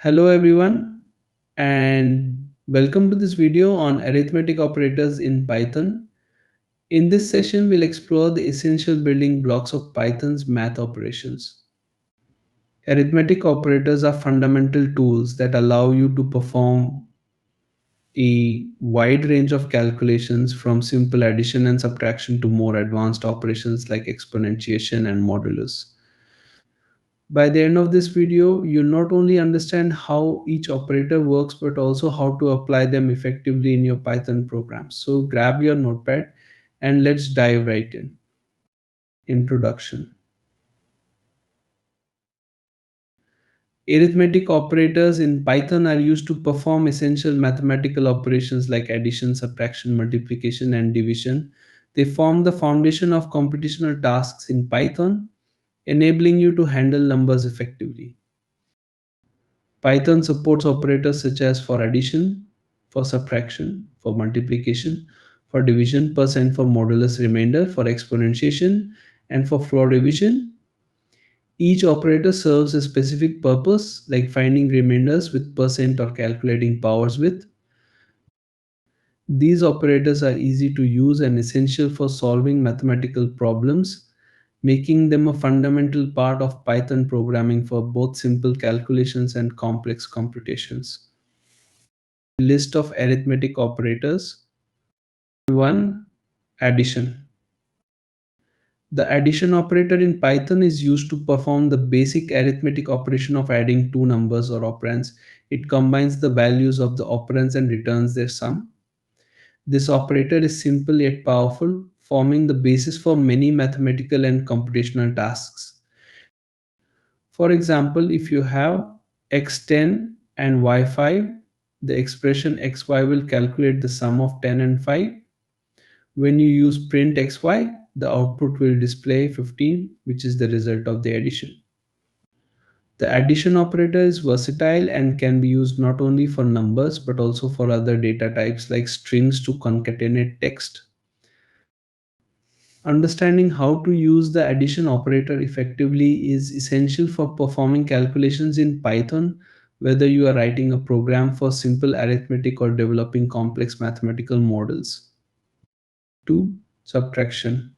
Hello everyone and welcome to this video on arithmetic operators in Python. In this session we'll explore the essential building blocks of Python's math operations. Arithmetic operators are fundamental tools that allow you to perform a wide range of calculations from simple addition and subtraction to more advanced operations like exponentiation and modulus. By the end of this video, you'll not only understand how each operator works, but also how to apply them effectively in your Python program. So grab your notepad and let's dive right in. Introduction. Arithmetic operators in Python are used to perform essential mathematical operations like addition, subtraction, multiplication, and division. They form the foundation of computational tasks in Python, enabling you to handle numbers effectively. Python supports operators such as for addition, for subtraction, for multiplication, for division, percent for modulus remainder, for exponentiation, and for floor division. Each operator serves a specific purpose, like finding remainders with percent or calculating powers with. These operators are easy to use and essential for solving mathematical problems, making them a fundamental part of Python programming for both simple calculations and complex computations. List of arithmetic operators. 1. Addition. The addition operator in Python is used to perform the basic arithmetic operation of adding two numbers or operands. It combines the values of the operands and returns their sum. This operator is simple yet powerful, forming the basis for many mathematical and computational tasks. For example, if you have x10 and y5, the expression xy will calculate the sum of 10 and 5. When you use print xy, the output will display 15, which is the result of the addition. The addition operator is versatile and can be used not only for numbers but also for other data types like strings to concatenate text. Understanding how to use the addition operator effectively is essential for performing calculations in Python, whether you are writing a program for simple arithmetic or developing complex mathematical models. 2. Subtraction.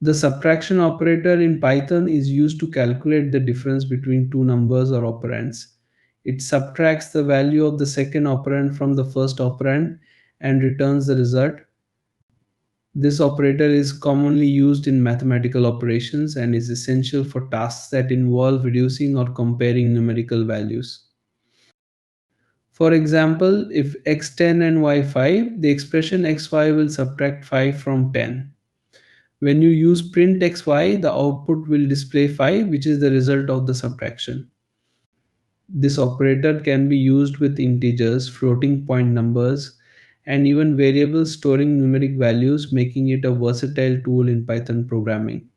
The subtraction operator in Python is used to calculate the difference between two numbers or operands. It subtracts the value of the second operand from the first operand and returns the result. This operator is commonly used in mathematical operations and is essential for tasks that involve reducing or comparing numerical values. For example, if x10 and y5, the expression xy will subtract 5 from 10. When you use print xy, the output will display 5, which is the result of the subtraction. This operator can be used with integers, floating point numbers, and even variables storing numeric values, making it a versatile tool in Python programming.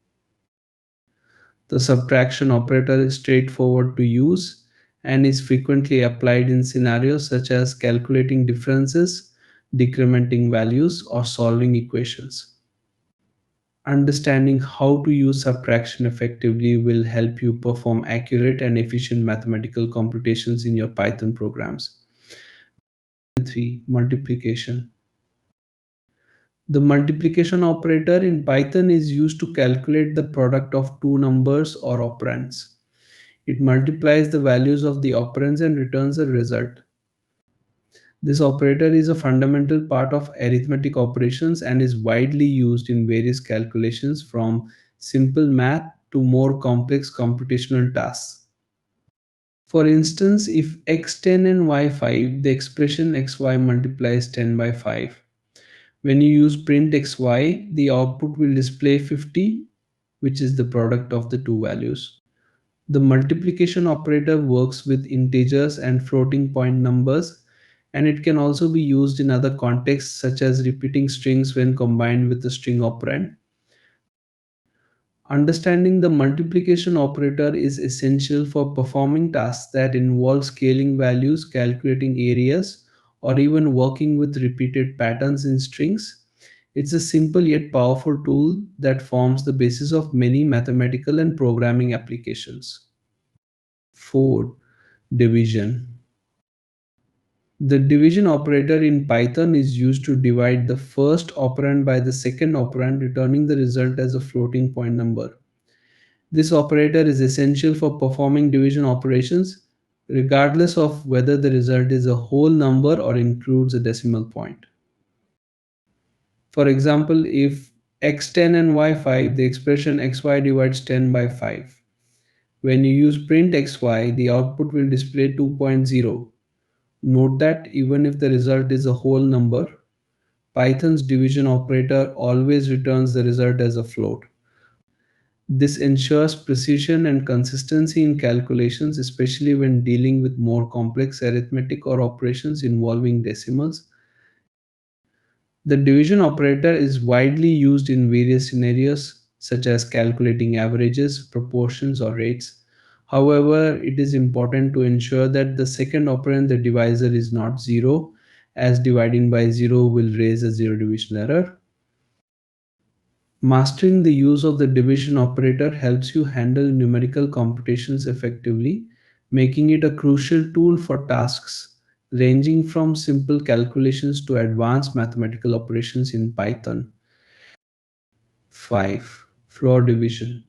The subtraction operator is straightforward to use and is frequently applied in scenarios such as calculating differences, decrementing values, or solving equations. Understanding how to use subtraction effectively will help you perform accurate and efficient mathematical computations in your Python programs. 3. Multiplication. The multiplication operator in Python is used to calculate the product of two numbers or operands. It multiplies the values of the operands and returns a result. This operator is a fundamental part of arithmetic operations and is widely used in various calculations from simple math to more complex computational tasks. For instance, if x10 and y5, the expression xy multiplies 10 by 5. When you use print xy, the output will display 50, which is the product of the two values. The multiplication operator works with integers and floating point numbers, and it can also be used in other contexts such as repeating strings when combined with a string operand. Understanding the multiplication operator is essential for performing tasks that involve scaling values, calculating areas, or even working with repeated patterns in strings. It's a simple yet powerful tool that forms the basis of many mathematical and programming applications. 4. Division. The division operator in Python is used to divide the first operand by the second operand, returning the result as a floating point number. This operator is essential for performing division operations, regardless of whether the result is a whole number or includes a decimal point. For example, if x10 and y5, the expression xy divides 10 by 5. When you use print xy, the output will display 2.0. Note that even if the result is a whole number, Python's division operator always returns the result as a float. This ensures precision and consistency in calculations, especially when dealing with more complex arithmetic or operations involving decimals. The division operator is widely used in various scenarios, such as calculating averages, proportions, or rates. However, it is important to ensure that the second operand, the divisor, is not 0, as dividing by 0 will raise a zero division error. Mastering the use of the division operator helps you handle numerical computations effectively, making it a crucial tool for tasks ranging from simple calculations to advanced mathematical operations in Python. 5. Floor division.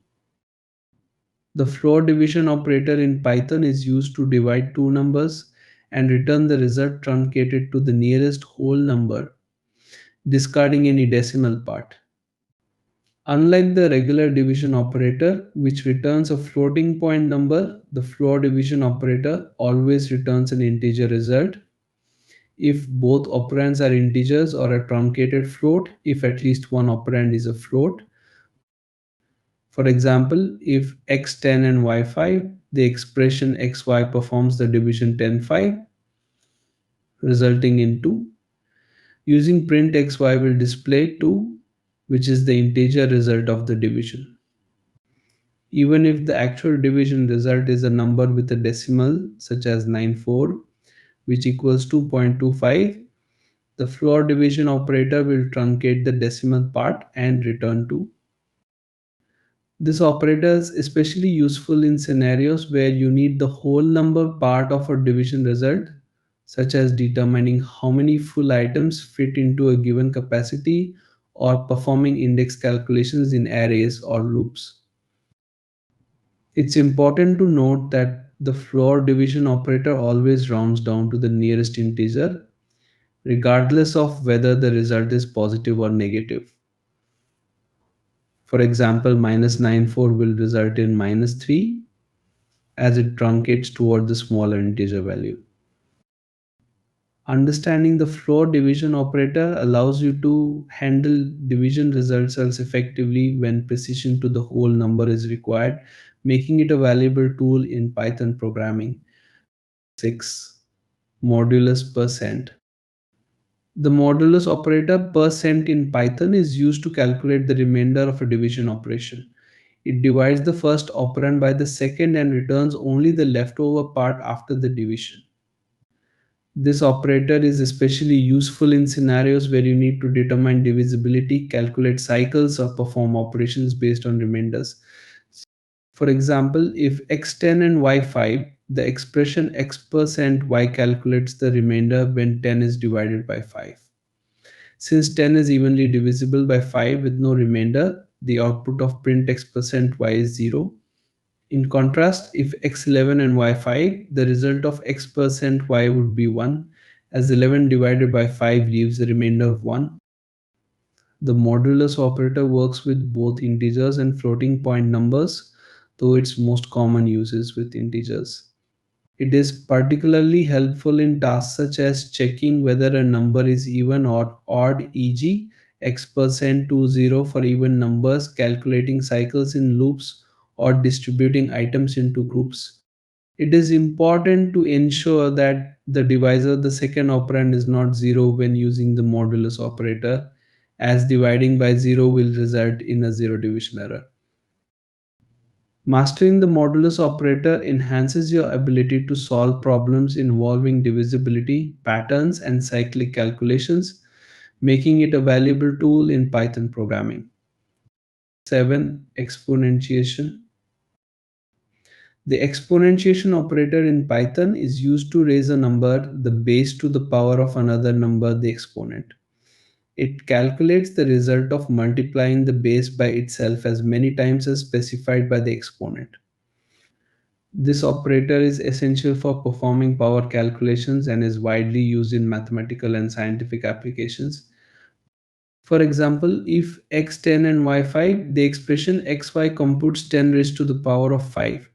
The floor division operator in Python is used to divide two numbers and return the result truncated to the nearest whole number, discarding any decimal part. Unlike the regular division operator, which returns a floating point number, the floor division operator always returns an integer result if both operands are integers, or a truncated float if at least one operand is a float. For example, if x10 and y5, the expression xy performs the division 10/5, resulting in 2. Using print xy will display 2, which is the integer result of the division. Even if the actual division result is a number with a decimal, such as 94, which equals 2.25, the floor division operator will truncate the decimal part and return 2. This operator is especially useful in scenarios where you need the whole number part of a division result, such as determining how many full items fit into a given capacity or performing index calculations in arrays or loops. It's important to note that the floor division operator always rounds down to the nearest integer, regardless of whether the result is positive or negative. For example, -94 will result in -3 as it truncates toward the smaller integer value. Understanding the floor division operator allows you to handle division results as effectively when precision to the whole number is required, making it a valuable tool in Python programming. 6. Modulus percent. The modulus operator percent in Python is used to calculate the remainder of a division operation. It divides the first operand by the second and returns only the leftover part after the division. This operator is especially useful in scenarios where you need to determine divisibility, calculate cycles, or perform operations based on remainders. For example, if x10 and y5, the expression x percent y calculates the remainder when 10 is divided by 5. Since 10 is evenly divisible by 5 with no remainder, the output of print x percent y is 0. In contrast, if x11 and y5, the result of x percent y would be 1, as 11 divided by 5 leaves a remainder of 1. The modulus operator works with both integers and floating point numbers, though its most common use is with integers. It is particularly helpful in tasks such as checking whether a number is even or odd, e.g., x percent 20 for even numbers, calculating cycles in loops, or distributing items into groups. It is important to ensure that the divisor, the second operand, is not 0 when using the modulus operator, as dividing by 0 will result in a zero division error. Mastering the modulus operator enhances your ability to solve problems involving divisibility, patterns, and cyclic calculations, making it a valuable tool in Python programming. 7. Exponentiation. The exponentiation operator in Python is used to raise a number, the base to the power of another number, the exponent. It calculates the result of multiplying the base by itself as many times as specified by the exponent. This operator is essential for performing power calculations and is widely used in mathematical and scientific applications. For example, if x10 and y5, the expression xy computes 10 raised to the power of 5.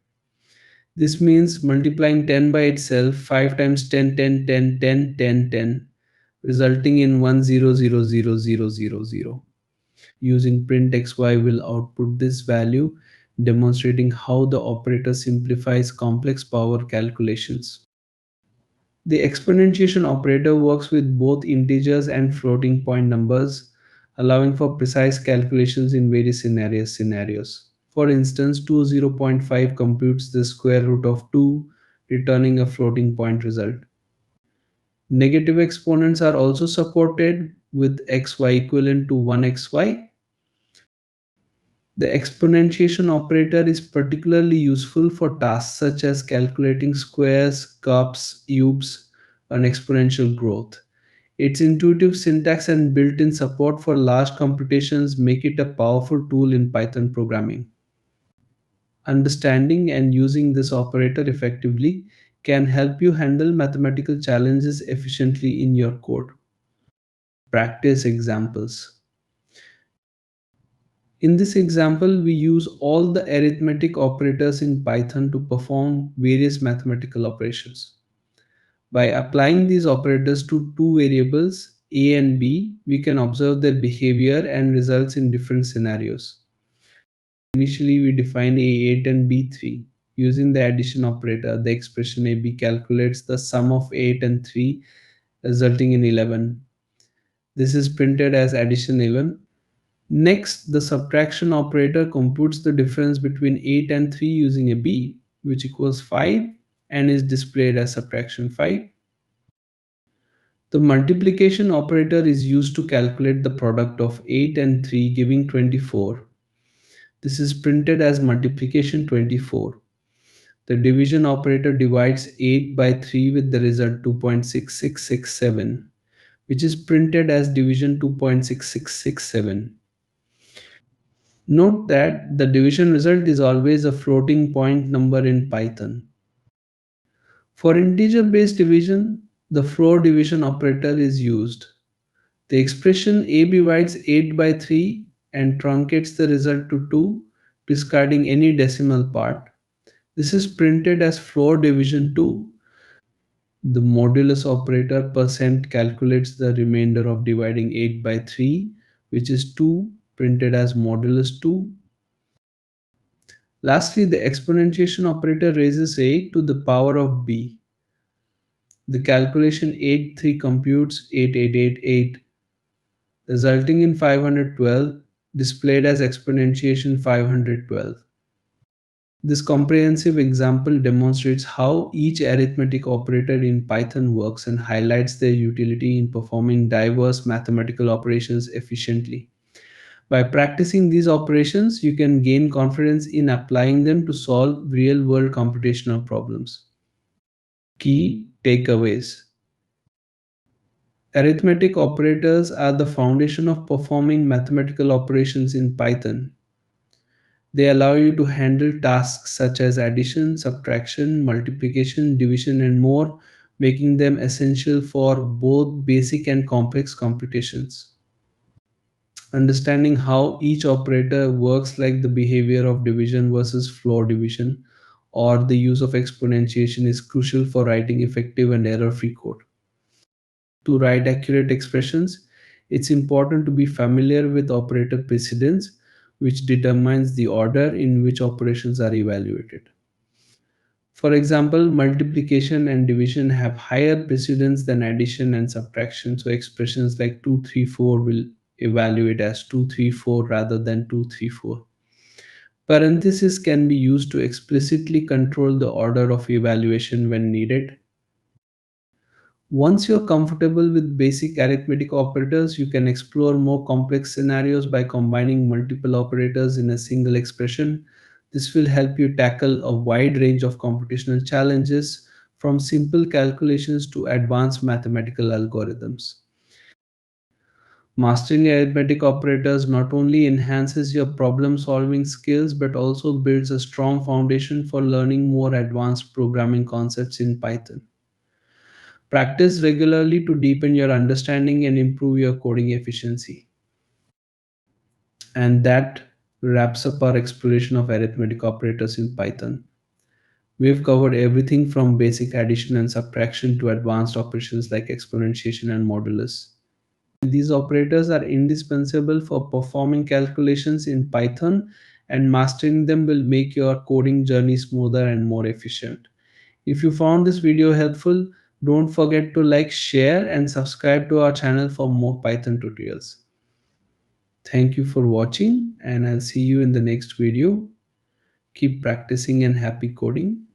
This means multiplying 10 by itself 5 times 10, 10, 10, 10, 10, 10, resulting in 10000000. Using print xy will output this value, demonstrating how the operator simplifies complex power calculations. The exponentiation operator works with both integers and floating point numbers, allowing for precise calculations in various scenarios. For instance, 20.5 computes the square root of 2, returning a floating point result. Negative exponents are also supported with xy equivalent to 1xy. The exponentiation operator is particularly useful for tasks such as calculating squares, cubes, cubes, and exponential growth. Its intuitive syntax and built-in support for large computations make it a powerful tool in Python programming. Understanding and using this operator effectively can help you handle mathematical challenges efficiently in your code. Practice examples. In this example, we use all the arithmetic operators in Python to perform various mathematical operations. By applying these operators to two variables, a and b, we can observe their behavior and results in different scenarios. Initially, we define a8 and b3. Using the addition operator, the expression ab calculates the sum of 8 and 3, resulting in 11. This is printed as addition 11. Next, the subtraction operator computes the difference between 8 and 3 using a b, which equals 5 and is displayed as subtraction 5. The multiplication operator is used to calculate the product of 8 and 3 giving 24. This is printed as multiplication 24. The division operator divides 8 by 3 with the result 2.6667, which is printed as division 2.6667. Note that the division result is always a floating point number in Python. For integer-based division, the floor division operator is used. The expression a divides 8 by 3 and truncates the result to 2, discarding any decimal part. This is printed as floor division 2. The modulus operator percent calculates the remainder of dividing 8 by 3, which is 2, printed as modulus 2. Lastly, the exponentiation operator raises a to the power of b. The calculation 8 3 computes 8888, resulting in 512, displayed as exponentiation 512. This comprehensive example demonstrates how each arithmetic operator in Python works and highlights their utility in performing diverse mathematical operations efficiently. By practicing these operations, you can gain confidence in applying them to solve real-world computational problems. Key takeaways. Arithmetic operators are the foundation of performing mathematical operations in Python. They allow you to handle tasks such as addition, subtraction, multiplication, division, and more, making them essential for both basic and complex computations. Understanding how each operator works, like the behavior of division versus floor division or the use of exponentiation, is crucial for writing effective and error-free code. To write accurate expressions, it's important to be familiar with operator precedence, which determines the order in which operations are evaluated. For example, multiplication and division have higher precedence than addition and subtraction, so expressions like 234 will evaluate as 234 rather than 234. Parentheses can be used to explicitly control the order of evaluation when needed. Once you're comfortable with basic arithmetic operators, you can explore more complex scenarios by combining multiple operators in a single expression. This will help you tackle a wide range of computational challenges from simple calculations to advanced mathematical algorithms. Mastering arithmetic operators not only enhances your problem solving skills but also builds a strong foundation for learning more advanced programming concepts in Python. Practice regularly to deepen your understanding and improve your coding efficiency. And that wraps up our exploration of arithmetic operators in Python. We've covered everything from basic addition and subtraction to advanced operations like exponentiation and modulus. These operators are indispensable for performing calculations in Python, and mastering them will make your coding journey smoother and more efficient. If you found this video helpful, don't forget to like, share, and subscribe to our channel for more Python tutorials. Thank you for watching, and I'll see you in the next video. Keep practicing and happy coding.